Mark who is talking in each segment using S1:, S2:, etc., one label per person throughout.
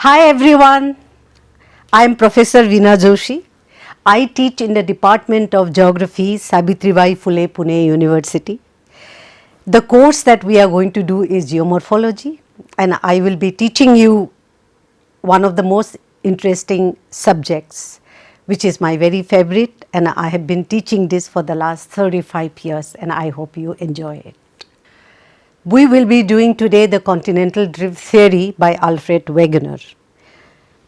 S1: Hi everyone, I am Professor Veena Joshi. I teach in the Department of Geography, Savitribai Phule, Pune University. The course that we are going to do is geomorphology, and I will be teaching you one of the most interesting subjects, which is my very favorite, and I have been teaching this for the last 35 years, and I hope you enjoy it. We will be doing today the continental drift theory by Alfred Wegener.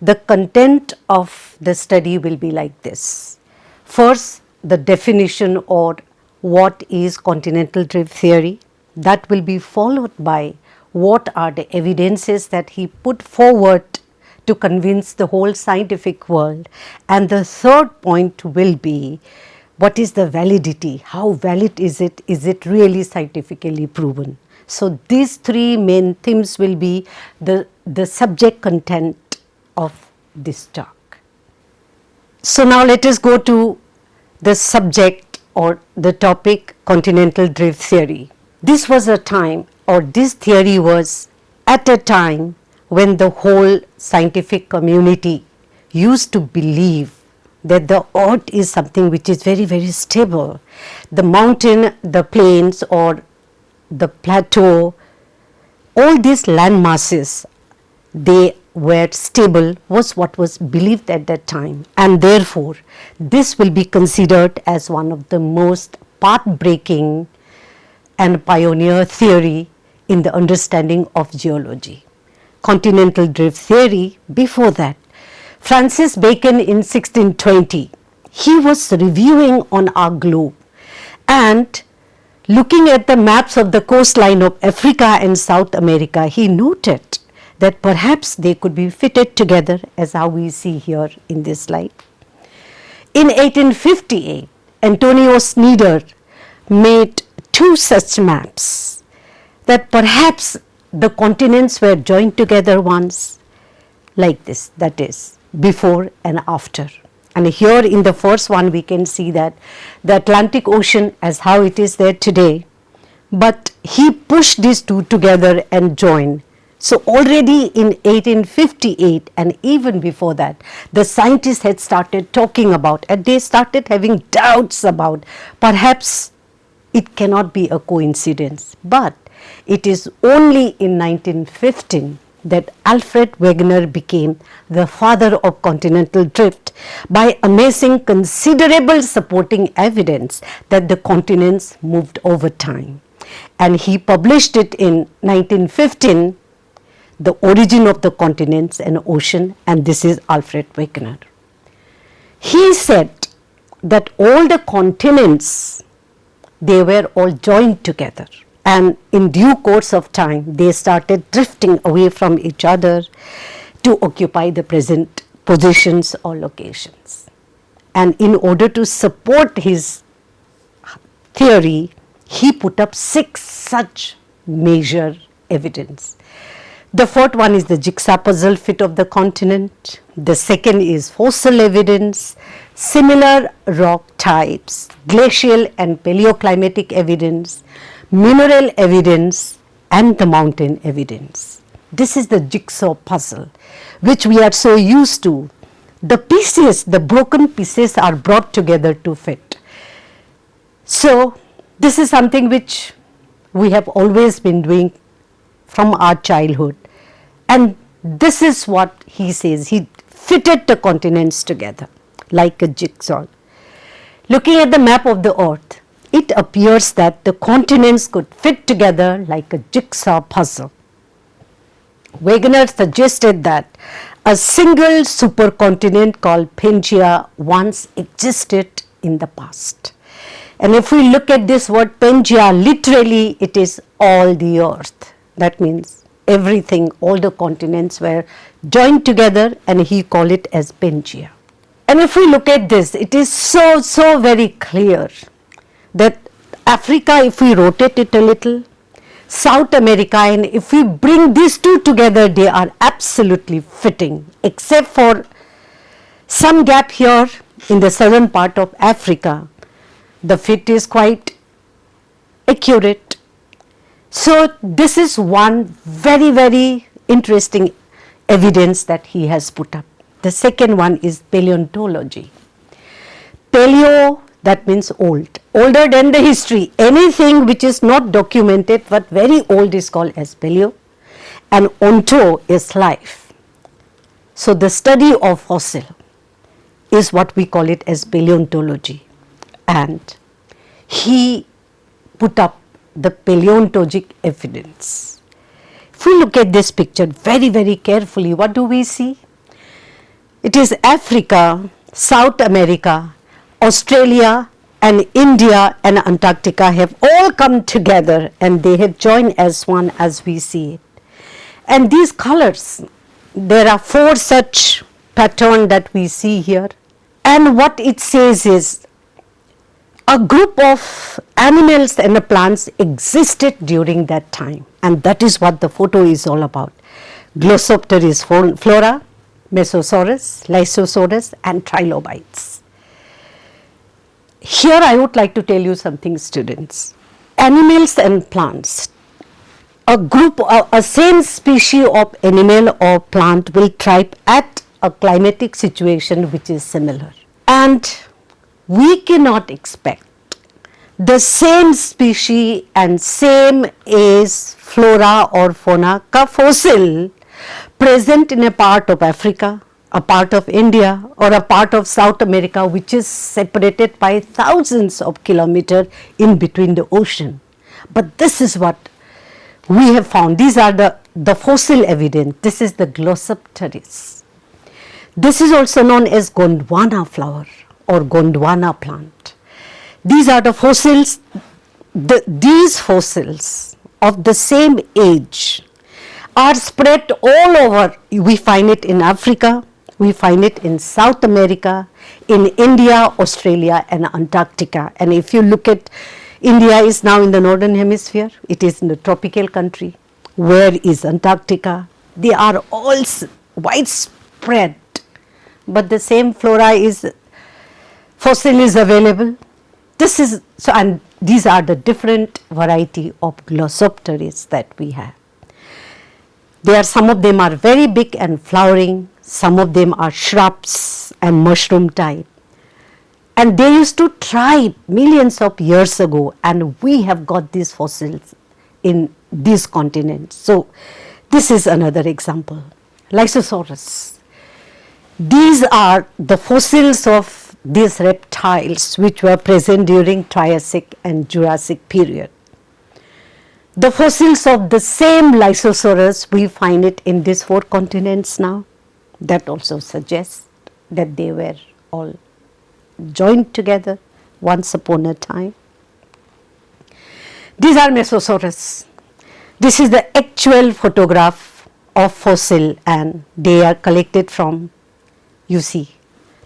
S1: The content of the study will be like this. First, the definition or what is continental drift theory. That will be followed by what are the evidences that he put forward to convince the whole scientific world. And the third point will be what is the validity, how valid is it really scientifically proven. So these three main themes will be the subject content of this talk. So now let us go to the subject or the topic continental drift theory. This was a time, or this theory was at a time when the whole scientific community used to believe that the earth is something which is very, very stable. The mountain, the plains or the plateau, all these land masses, they were stable, was what was believed at that time, and therefore this will be considered as one of the most path-breaking and pioneer theory in the understanding of geology. Continental drift theory, before that, Francis Bacon in 1620, he was reviewing on our globe and looking at the maps of the coastline of Africa and South America, he noted that perhaps they could be fitted together as how we see here in this slide. In 1858, Antonio Sneeder made two such maps that perhaps the continents were joined together once like this, that is before and after. And here in the first one we can see that the Atlantic Ocean as how it is there today, but he pushed these two together and joined. So already in 1858 and even before that, the scientists had started talking about, and they started having doubts about perhaps it cannot be a coincidence. But it is only in 1915 that Alfred Wegener became the father of continental drift by amassing considerable supporting evidence that the continents moved over time. And he published it in 1915, The Origin of the Continents and Ocean, and this is Alfred Wegener. He said that all the continents, they were all joined together, and in due course of time they started drifting away from each other to occupy the present positions or locations. And in order to support his theory, he put up 6 such major evidence. The fourth one is the jigsaw puzzle fit of the continent. The second is fossil evidence, similar rock types, glacial and paleoclimatic evidence, mineral evidence, and the mountain evidence. This is the jigsaw puzzle which we are so used to. The pieces, the broken pieces are brought together to fit. So this is something which we have always been doing from our childhood, and this is what he says. He fitted the continents together like a jigsaw. Looking at the map of the earth, it appears that the continents could fit together like a jigsaw puzzle. Wegener suggested that a single supercontinent called Pangaea once existed in the past. And if we look at this word Pangaea, literally it is all the earth. That means everything, all the continents were joined together, and he called it as Pangaea. And if we look at this, it is so very clear that Africa, if we rotate it a little, South America, and if we bring these two together, they are absolutely fitting, except for some gap here in the southern part of Africa. The fit is quite accurate. So this is one very interesting evidence that he has put up. The second one is paleontology. Paleo, that means old, older than the history. Anything which is not documented but very old is called as paleo, and onto is life. So the study of fossil is what we call it as paleontology, and he put up the paleontologic evidence. If we look at this picture very carefully, what do we see? It is Africa, South America, Australia and India and Antarctica have all come together and they have joined as one as we see it. And these colors, there are 4 such patterns that we see here, and what it says is a group of animals and plants existed during that time, and that is what the photo is all about. Glossopteris flora, Mesosaurus, Lysosaurus and trilobites. Here I would like to tell you something, students. Animals and plants, a same species of animal or plant will thrive at a climatic situation which is similar, and we cannot expect the same species and same age flora or fauna ka fossil present in a part of Africa, a part of India or a part of South America which is separated by thousands of kilometers in between the ocean. But this is what we have found. These are the fossil evidence. This is the Glossopteris. This is also known as Gondwana flower or Gondwana plant. These are the fossils. These fossils of the same age are spread all over. We find it in Africa, we find it in South America, in India, Australia and Antarctica. And if you look at India is now in the northern hemisphere, it is in the tropical country. Where is Antarctica? They are all widespread, but the same flora is, fossil is available. This is, so, and these are the different variety of Glossopteris that we have. Some of them are very big and flowering, some of them are shrubs and mushroom type. And they used to thrive millions of years ago, and we have got these fossils in these continents. So this is another example. Lysosaurus. These are the fossils of these reptiles which were present during Triassic and Jurassic period. The fossils of the same Lysosaurus, we find it in these 4 continents now. That also suggests that they were all joined together once upon a time. These are Mesosaurus. This is the actual photograph of fossil, and they are collected from, you see,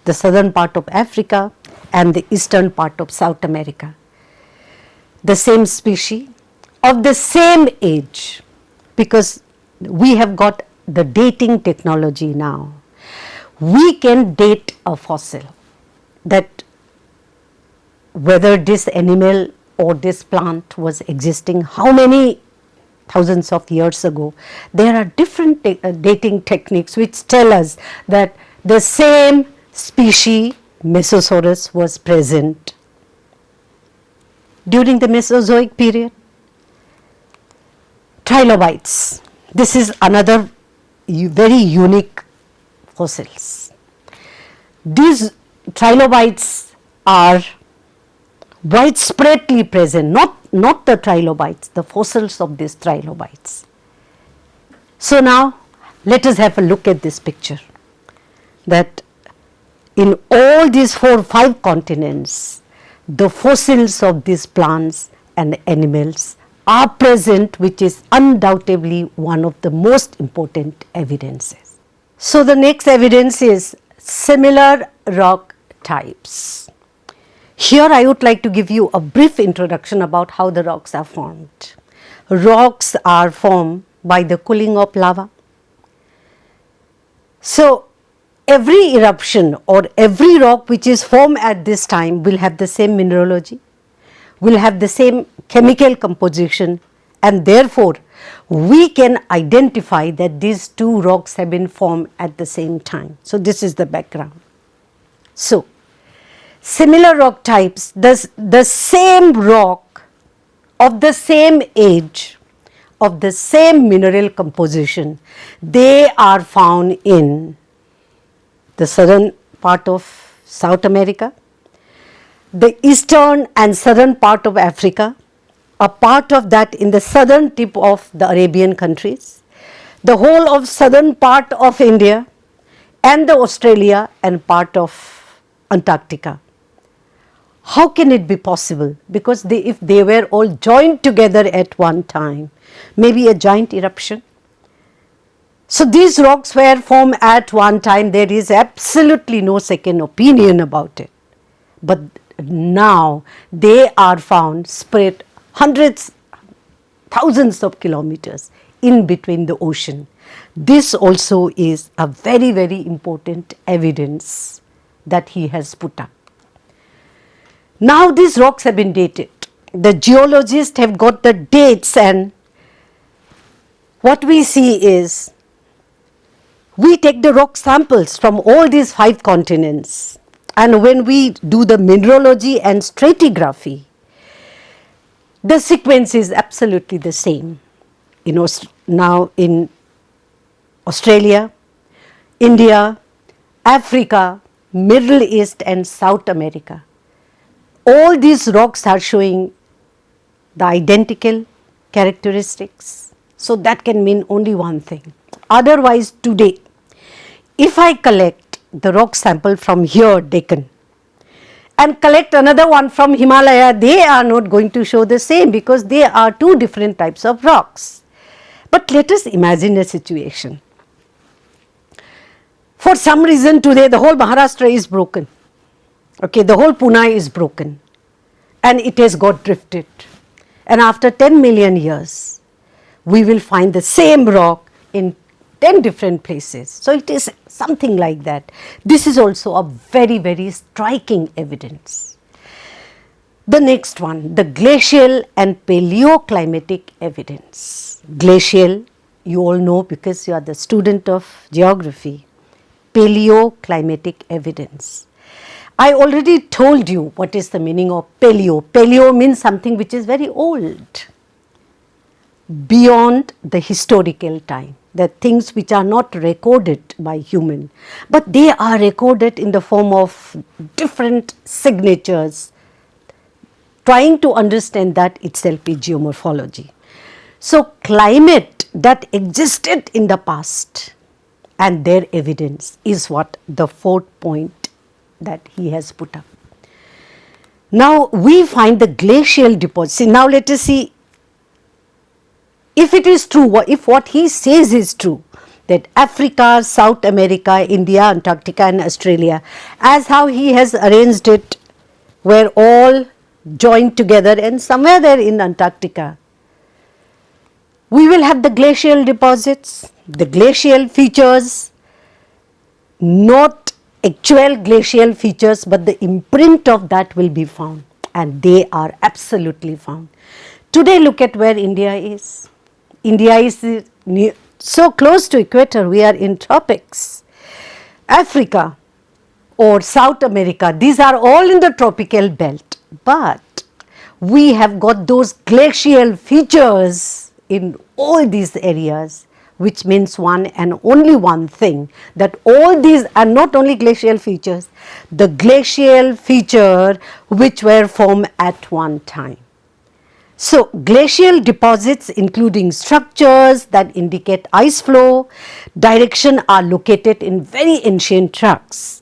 S1: the southern part of Africa and the eastern part of South America. The same species of the same age, because we have got the dating technology now. We can date a fossil, that whether this animal or this plant was existing how many thousands of years ago. There are different dating techniques which tell us that the same species Mesosaurus was present during the Mesozoic period. Trilobites. This is another very unique fossils. These trilobites are widespreadly present, not the trilobites, the fossils of these trilobites. So now let us have a look at this picture, that in all these 4 or 5 continents, the fossils of these plants and animals are present, which is undoubtedly one of the most important evidences. So the next evidence is similar rock types. Here I would like to give you a brief introduction about how the rocks are formed. Rocks are formed by the cooling of lava. So every eruption or every rock which is formed at this time will have the same mineralogy, will have the same chemical composition, and therefore we can identify that these two rocks have been formed at the same time. So this is the background. So similar rock types, the same rock of the same age, of the same mineral composition, they are found in the southern part of South America, the eastern and southern part of Africa, a part of that in the southern tip of the Arabian countries, the whole of southern part of India, and the Australia and part of Antarctica. How can it be possible? Because if they were all joined together at one time, maybe a giant eruption. So these rocks were formed at one time, there is absolutely no second opinion about it. But now they are found spread hundreds, thousands of kilometers in between the ocean. This also is a very, very important evidence that he has put up. Now these rocks have been dated. The geologists have got the dates, and what we see is we take the rock samples from all these 5 continents, and when we do the mineralogy and stratigraphy, the sequence is absolutely the same. Now in Australia, India, Africa, Middle East and South America, all these rocks are showing the identical characteristics. So that can mean only one thing. Otherwise today, if I collect the rock sample from here, Deccan, and collect another one from Himalaya, they are not going to show the same, because they are 2 different types of rocks. But let us imagine a situation. For some reason today the whole Maharashtra is broken. Okay, the whole Pune is broken and it has got drifted. And after 10 million years, we will find the same rock in 10 different places. So it is something like that. This is also a very, very striking evidence. The next one, the glacial and paleoclimatic evidence. Glacial, you all know because you are the student of geography. Paleoclimatic evidence. I already told you what is the meaning of paleo. Paleo means something which is very old, beyond the historical time. The things which are not recorded by human, but they are recorded in the form of different signatures. Trying to understand that itself is geomorphology. So climate that existed in the past and their evidence is what the 4th point that he has put up. Now we find the glacial deposits. Now let us see if it is true, if what he says is true, that Africa, South America, India, Antarctica and Australia, as how he has arranged it, were all joined together, and somewhere there in Antarctica, we will have the glacial deposits, the glacial features, not actual glacial features, but the imprint of that will be found, and they are absolutely found. Today look at where India is. India is so close to equator, we are in tropics. Africa or South America, these are all in the tropical belt, but we have got those glacial features in all these areas, which means one and only one thing, that all these are not only glacial features, the glacial feature which were formed at one time. So glacial deposits including structures that indicate ice flow, direction are located in very ancient rocks.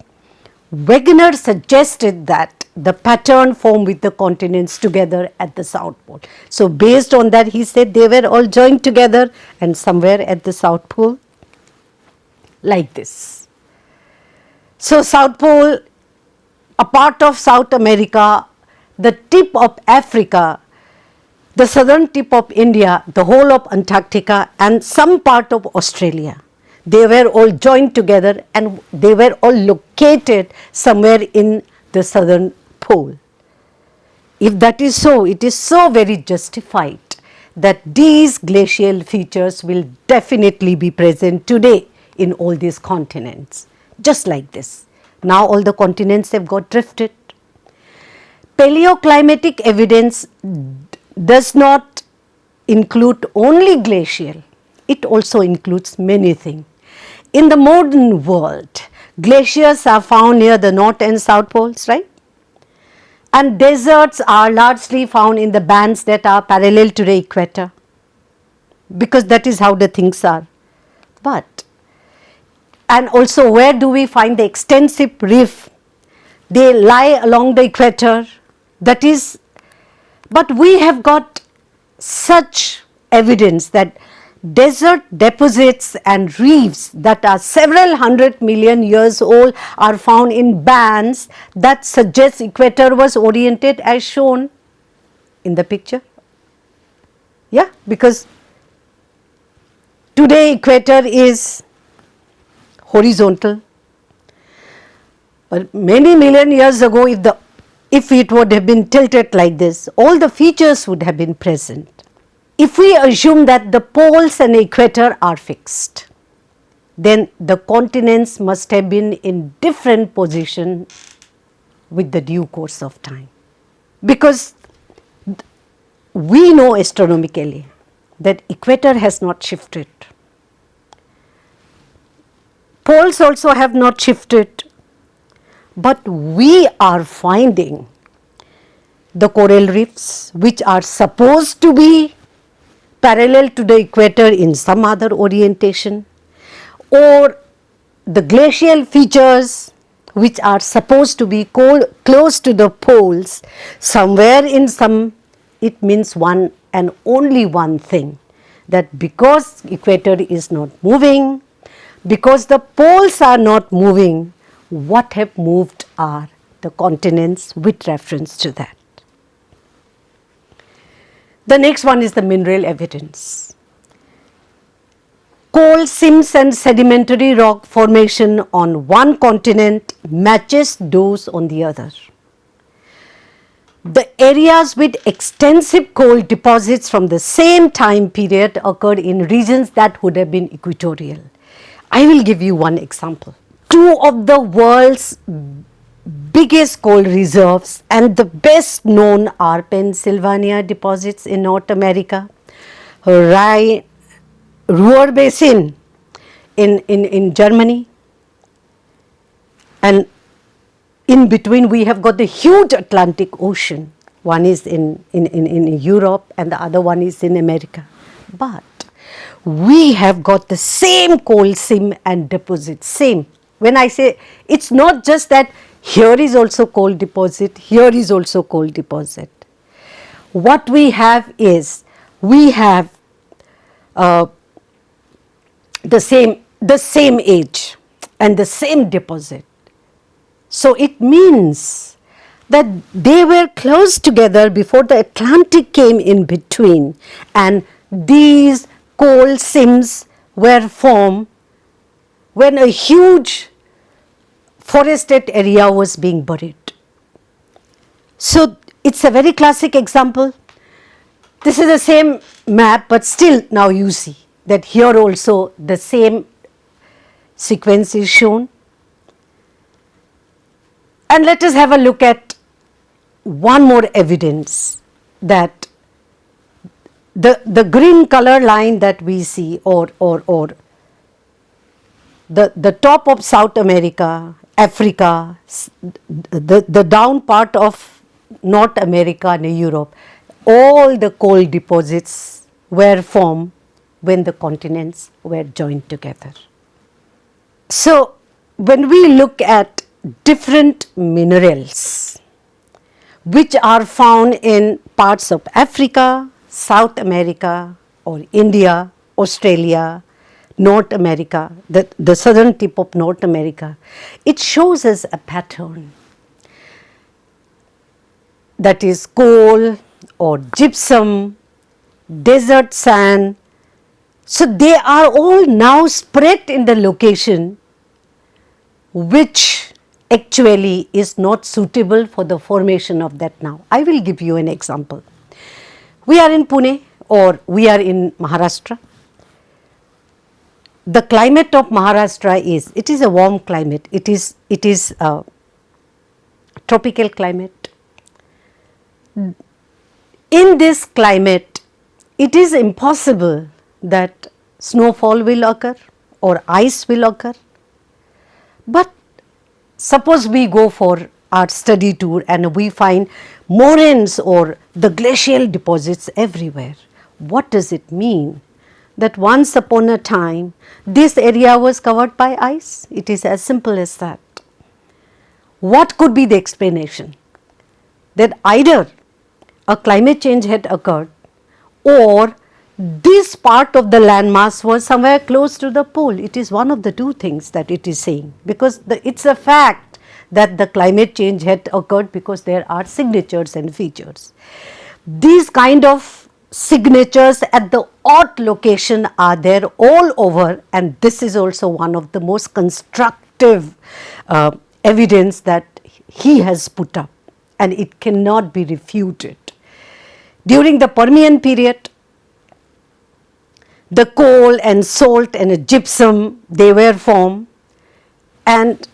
S1: Wegener suggested that the pattern formed with the continents together at the South Pole. So based on that he said they were all joined together and somewhere at the South Pole like this. So South Pole, a part of South America, the tip of Africa, the southern tip of India, the whole of Antarctica and some part of Australia. They were all joined together and they were all located somewhere in the southern pole. If that is so, it is so very justified that these glacial features will definitely be present today in all these continents, just like this. Now all the continents have got drifted. Paleoclimatic evidence does not include only glacial, it also includes many things. In the modern world, glaciers are found near the north and south poles, right? And deserts are largely found in the bands that are parallel to the equator, because that is how the things are. But, and also where do we find the extensive reef? They lie along the equator, that is, but we have got such evidence that desert deposits and reefs that are several 100 million years old are found in bands that suggest equator was oriented as shown in the picture. Yeah, because today equator is horizontal, but many million years ago if it would have been tilted like this, all the features would have been present. If we assume that the poles and equator are fixed, then the continents must have been in different position with the due course of time. Because we know astronomically that equator has not shifted. Poles also have not shifted, but we are finding the coral reefs which are supposed to be parallel to the equator in some other orientation, or the glacial features which are supposed to be close to the poles somewhere in some. It means one and only one thing, that because equator is not moving, because the poles are not moving, what have moved are the continents with reference to that. The next one is the mineral evidence. Coal seams and sedimentary rock formation on one continent matches those on the other. The areas with extensive coal deposits from the same time period occurred in regions that would have been equatorial. I will give you one example. Two of the world's biggest coal reserves and the best known are Pennsylvania deposits in North America, Ruhr Basin in Germany, and in between we have got the huge Atlantic Ocean. One is in Europe and the other one is in America. But we have got the same coal seam and deposit, same. When I say, it's not just that here is also coal deposit, here is also coal deposit. What we have is, we have the same age and the same deposit. So it means that they were close together before the Atlantic came in between, and these coal seams were formed when a huge forested area was being buried. So it's a very classic example. This is the same map, but still now you see that here also the same sequence is shown. And let us have a look at one more evidence that the green color line that we see, or the top of South America, Africa, the down part of North America and Europe, all the coal deposits were formed when the continents were joined together. So when we look at different minerals which are found in parts of Africa, South America or India, Australia, North America, the southern tip of North America, it shows us a pattern, that is coal or gypsum, desert sand. So they are all now spread in the location which actually is not suitable for the formation of that now. I will give you an example. We are in Pune, or we are in Maharashtra. The climate of Maharashtra is, it is a warm climate, it is a tropical climate. In this climate, it is impossible that snowfall will occur or ice will occur. But suppose we go for our study tour and we find moraines or the glacial deposits everywhere. What does it mean? That once upon a time this area was covered by ice? It is as simple as that. What could be the explanation? That either a climate change had occurred or this part of the landmass was somewhere close to the pole. It is one of the two things that it is saying, because it's a fact that the climate change had occurred because there are signatures and features. These kind of signatures at the odd location are there all over, and this is also one of the most constructive evidence that he has put up, and it cannot be refuted. During the Permian period, the coal and salt and gypsum, they were formed, and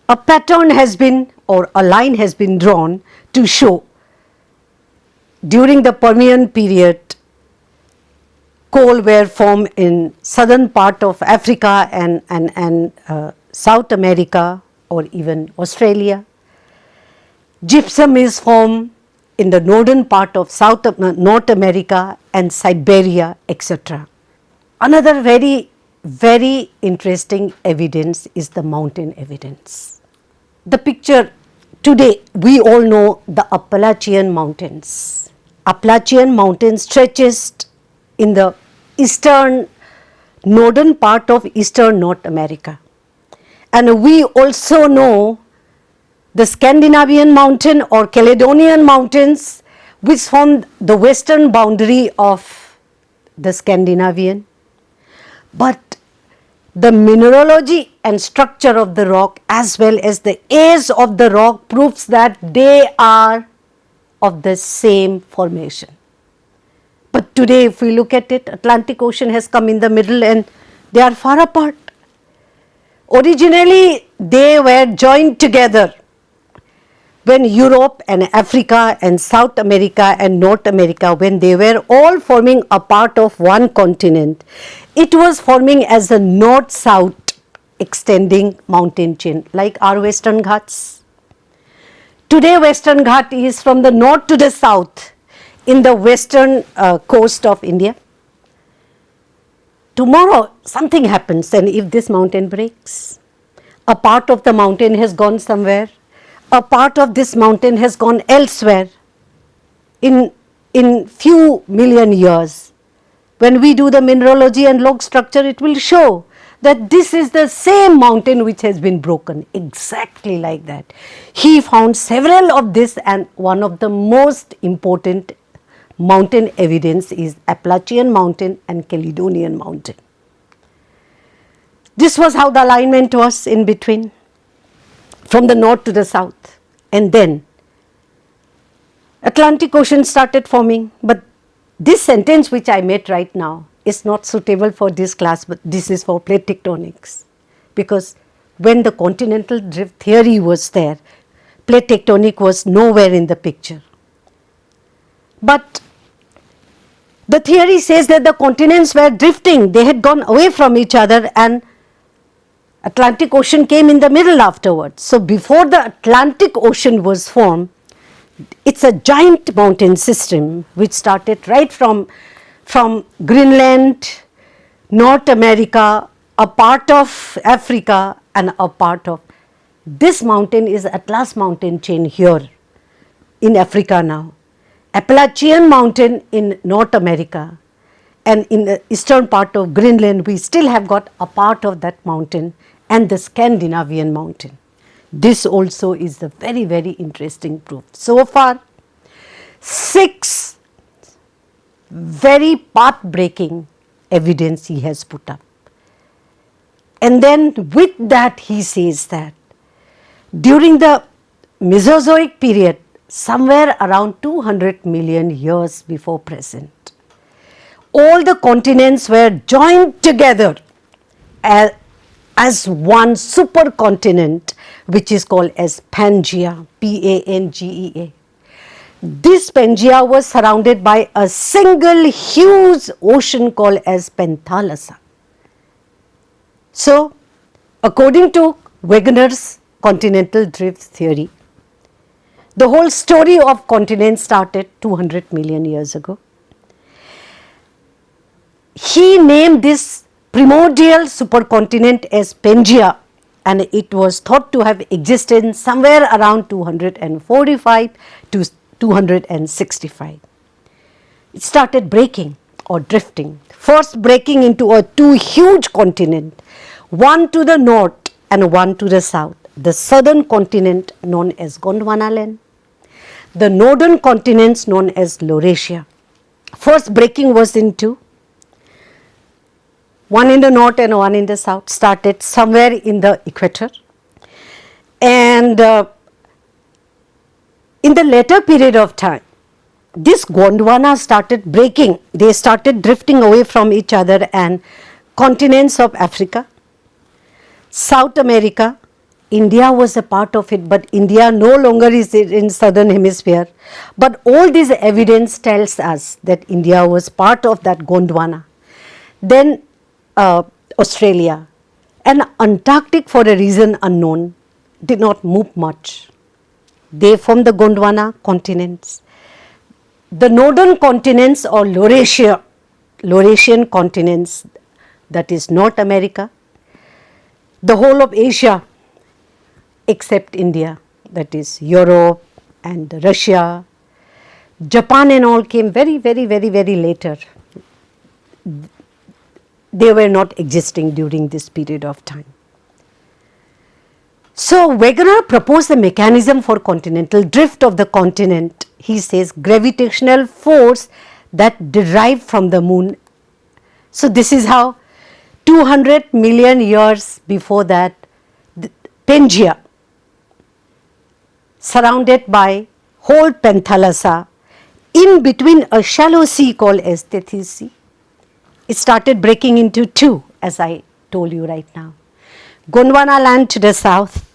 S1: a pattern has been, or a line has been drawn to show during the Permian period coal were formed in southern part of Africa and South America or even Australia. Gypsum is formed in the northern part of North America and Siberia, etc. Another very interesting evidence is the mountain evidence. The picture today, we all know the Appalachian Mountains. Appalachian Mountain stretches in the northern part of eastern North America. And we also know the Scandinavian mountain or Caledonian mountains, which form the western boundary of the Scandinavian. But the mineralogy and structure of the rock as well as the age of the rock proves that they are of the same formation. But today if we look at it, Atlantic Ocean has come in the middle and they are far apart. Originally they were joined together when Europe and Africa and South America and North America, when they were all forming a part of one continent, it was forming as a north-south extending mountain chain like our Western Ghats. Today Western Ghat is from the north to the south in the western coast of India. Tomorrow something happens, and if this mountain breaks, a part of the mountain has gone somewhere, a part of this mountain has gone elsewhere in few million years. When we do the mineralogy and log structure, it will show that this is the same mountain which has been broken, exactly like that. He found several of this, and one of the most important mountain evidence is Appalachian Mountain and Caledonian Mountain. This was how the alignment was in between, from the north to the south, and then Atlantic Ocean started forming. But this sentence which I made right now is not suitable for this class, but this is for plate tectonics, because when the continental drift theory was there, plate tectonic was nowhere in the picture. But the theory says that the continents were drifting, they had gone away from each other, and Atlantic Ocean came in the middle afterwards. So before the Atlantic Ocean was formed, it's a giant mountain system which started right from Greenland, North America, a part of Africa, and a part of this mountain is Atlas mountain chain here in Africa now, Appalachian Mountain in North America, and in the eastern part of Greenland we still have got a part of that mountain, and the Scandinavian mountain. This also is a very interesting proof. So far 6 very path-breaking evidence he has put up. And then with that he says that during the Mesozoic period, somewhere around 200 million years before present, all the continents were joined together as one supercontinent, which is called as Pangaea, Pangea. This Pangaea was surrounded by a single huge ocean called as Panthalassa. So, according to Wegener's continental drift theory, the whole story of continents started 200 million years ago. He named this primordial supercontinent as Pangaea, and it was thought to have existed somewhere around 245 to 265. It started breaking or drifting, first breaking into two huge continents, one to the north and one to the south. The southern continent known as Gondwanaland, the northern continents known as Laurasia. First breaking was in two, one in the north and one in the south, started somewhere in the equator. And in the later period of time, this Gondwana started breaking, they started drifting away from each other, and continents of Africa, South America, India was a part of it, but India no longer is in southern hemisphere. But all this evidence tells us that India was part of that Gondwana. Then Australia and Antarctic, for a reason unknown, did not move much. They formed the Gondwana continents. The northern continents or Laurasian continents, that is North America, the whole of Asia except India, that is Europe and Russia, Japan and all came very later. They were not existing during this period of time. So Wegener proposed a mechanism for continental drift of the continent. He says gravitational force that derived from the moon. So this is how 200 million years before that, Pangaea, surrounded by whole Panthalassa, in between a shallow sea called as Tethys Sea, it started breaking into two, as I told you right now. Gondwana land to the south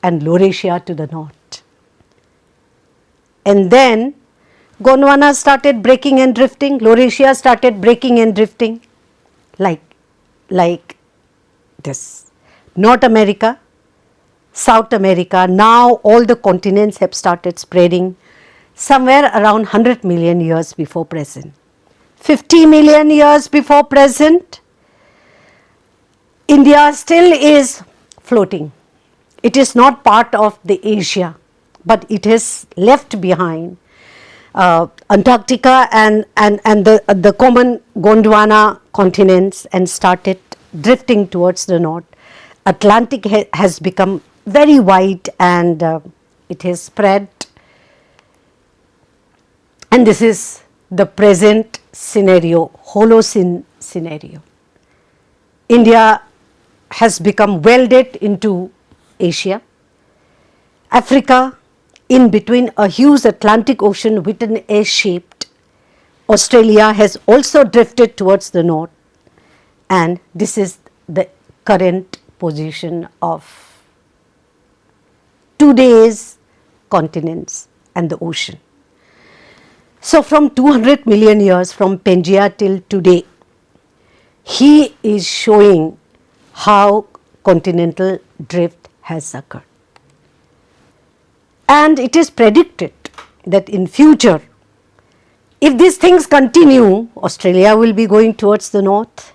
S1: and Laurasia to the north. And then Gondwana started breaking and drifting, Laurasia started breaking and drifting like this. North America, South America, now all the continents have started spreading somewhere around 100 million years before present. 50 million years before present, India still is floating. It is not part of the Asia, but it has left behind Antarctica and the common Gondwana continents and started drifting towards the north. Atlantic has become very wide and it has spread, and this is the present scenario, Holocene scenario. India has become welded into Asia. Africa in between a huge Atlantic Ocean with an S-shaped. Australia has also drifted towards the north, and this is the current position of today's continents and the ocean. So from 200 million years, from Pangaea till today, he is showing how continental drift has occurred. And it is predicted that in future, if these things continue, Australia will be going towards the north,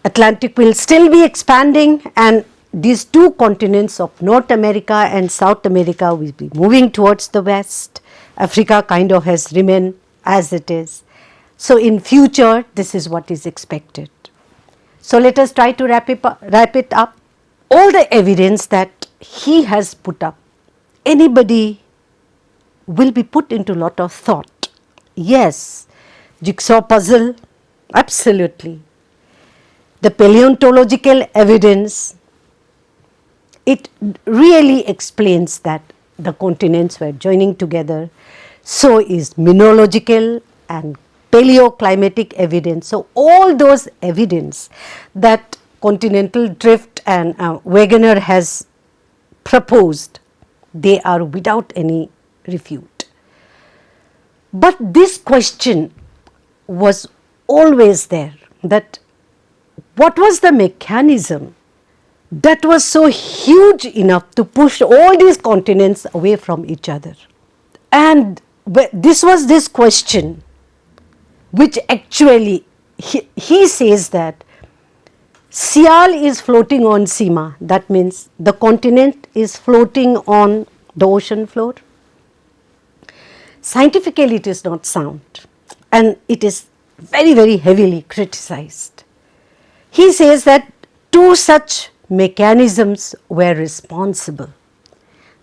S1: Atlantic will still be expanding, and these two continents of North America and South America will be moving towards the west. Africa kind of has remained as it is. So in future, this is what is expected. So let us try to wrap it up. All the evidence that he has put up, anybody will be put into a lot of thought. Yes, jigsaw puzzle, absolutely. The paleontological evidence, it really explains that the continents were joining together. So is mineralogical and paleoclimatic evidence. So all those evidence that continental drift and Wegener has proposed, they are without any refute. But this question was always there, that what was the mechanism that was so huge enough to push all these continents away from each other? And this was this question which actually he says that Sial is floating on Sima. That means the continent is floating on the ocean floor. Scientifically it is not sound, and it is very, very heavily criticized. He says that two such mechanisms were responsible.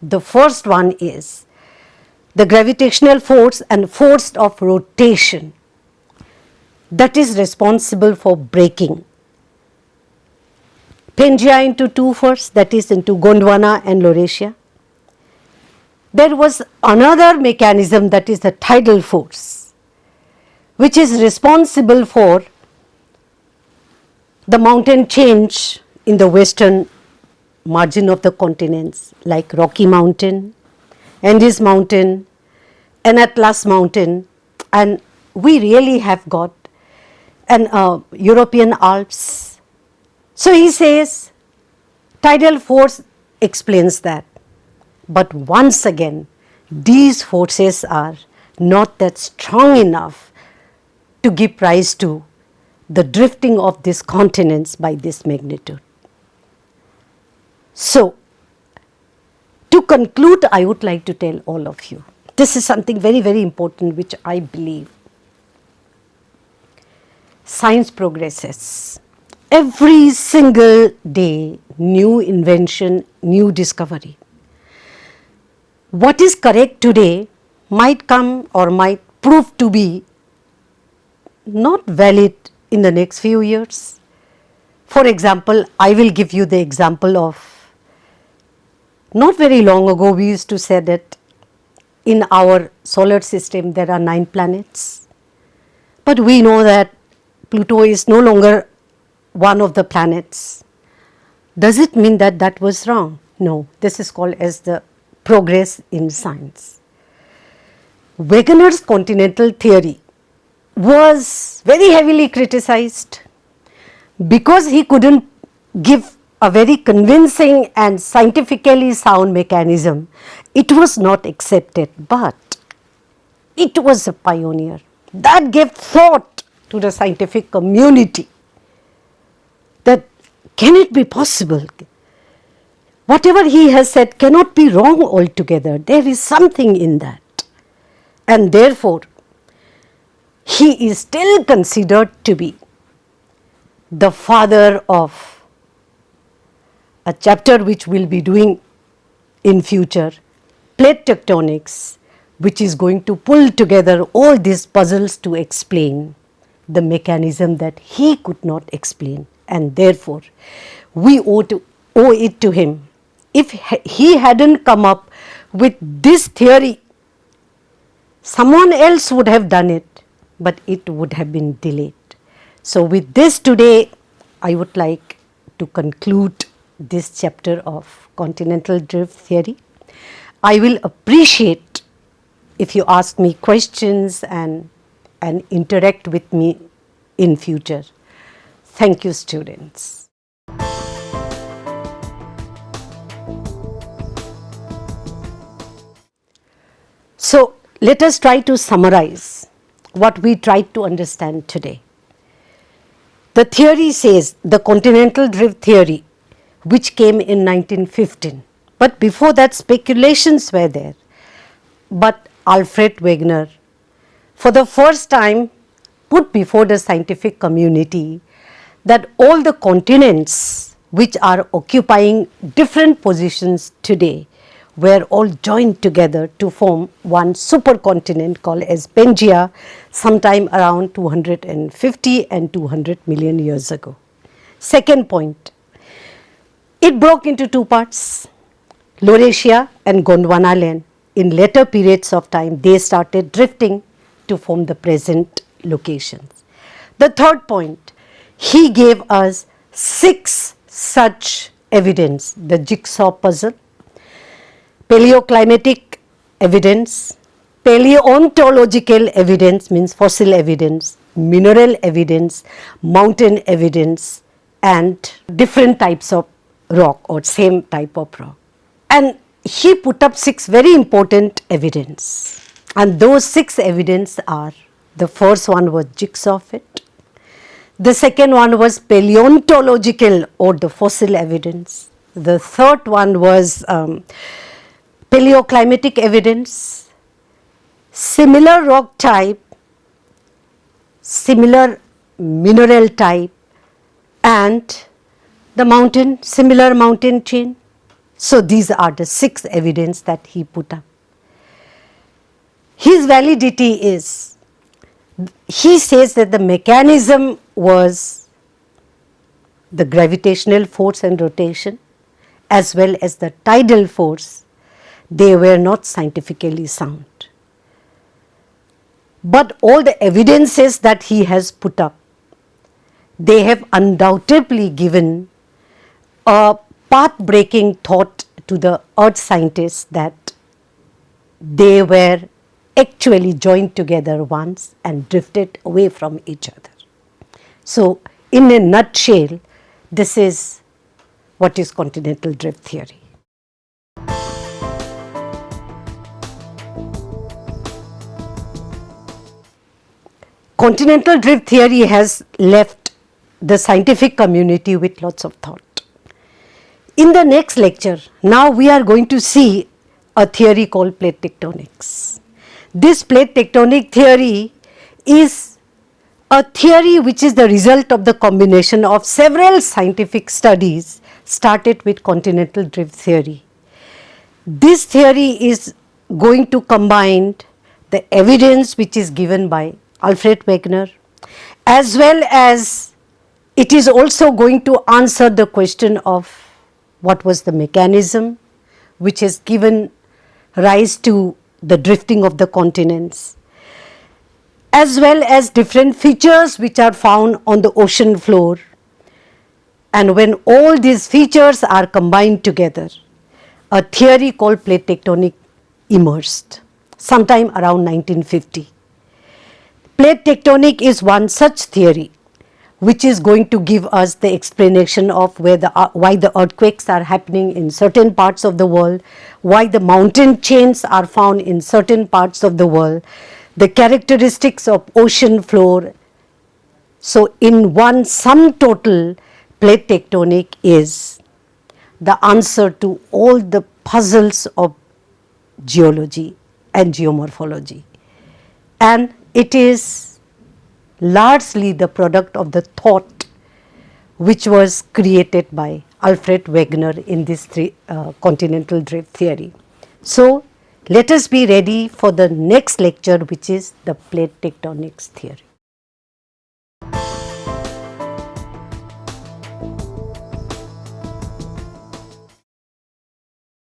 S1: The first one is the gravitational force and force of rotation that is responsible for breaking Pangaea into two first, that is into Gondwana and Laurasia. There was another mechanism, that is the tidal force, which is responsible for the mountain change in the western margin of the continents, like Rocky Mountain, Andes Mountain, and Atlas Mountain, and we really have got an European Alps. So he says tidal force explains that, but once again these forces are not that strong enough to give rise to the drifting of these continents by this magnitude. So, to conclude, I would like to tell all of you, this is something very, very important which I believe. Science progresses. Every single day, new invention, new discovery. What is correct today might come or might prove to be not valid in the next few years. For example, I will give you the example of, not very long ago we used to say that in our solar system there are 9 planets, but we know that Pluto is no longer one of the planets. Does it mean that that was wrong? No, this is called as the progress in science. Wegener's continental theory was very heavily criticized because he couldn't give a very convincing and scientifically sound mechanism. It was not accepted, but it was a pioneer that gave thought to the scientific community that can it be possible? Whatever he has said cannot be wrong altogether. There is something in that. And therefore, he is still considered to be the father of a chapter which we will be doing in future, plate tectonics, which is going to pull together all these puzzles to explain the mechanism that he could not explain, and therefore we owe it to him. If he hadn't come up with this theory, someone else would have done it, but it would have been delayed. So with this today, I would like to conclude this chapter of continental drift theory. I will appreciate if you ask me questions and interact with me in future. Thank you, students. So let us try to summarize what we tried to understand today. The theory says, the continental drift theory, which came in 1915, but before that speculations were there. But Alfred Wegener, for the first time, put before the scientific community that all the continents which are occupying different positions today were all joined together to form one supercontinent called as Pangaea sometime around 250 and 200 million years ago. Second point, it broke into two parts, Laurasia and Gondwana land. In later periods of time, they started drifting to form the present locations. The third point, he gave us 6 such evidence, the jigsaw puzzle: paleoclimatic evidence, paleontological evidence means fossil evidence, mineral evidence, mountain evidence, and different types of rock or same type of rock. And he put up 6 very important evidence, and those 6 evidence are: the first one was jigsaw fit, the second one was paleontological or the fossil evidence, the third one was paleoclimatic evidence, similar rock type, similar mineral type, and the similar mountain chain. So these are the 6 evidence that he put up. His validity is, he says that the mechanism was the gravitational force and rotation as well as the tidal force. They were not scientifically sound. But all the evidences that he has put up, they have undoubtedly given a path-breaking thought to the earth scientists that they were actually joined together once and drifted away from each other. So, in a nutshell, this is what is continental drift theory. Continental drift theory has left the scientific community with lots of thought. In the next lecture, now we are going to see a theory called plate tectonics. This plate tectonic theory is a theory which is the result of the combination of several scientific studies started with continental drift theory. This theory is going to combine the evidence which is given by Alfred Wegener, as well as it is also going to answer the question of what was the mechanism which has given rise to the drifting of the continents, as well as different features which are found on the ocean floor. And when all these features are combined together, a theory called plate tectonic emerged sometime around 1950. Plate tectonic is one such theory which is going to give us the explanation of why the earthquakes are happening in certain parts of the world, why the mountain chains are found in certain parts of the world, the characteristics of ocean floor. So, in one sum total, plate tectonic is the answer to all the puzzles of geology and geomorphology, and it is largely the product of the thought which was created by Alfred Wegener in this continental drift theory. So, let us be ready for the next lecture, which is the plate tectonics theory.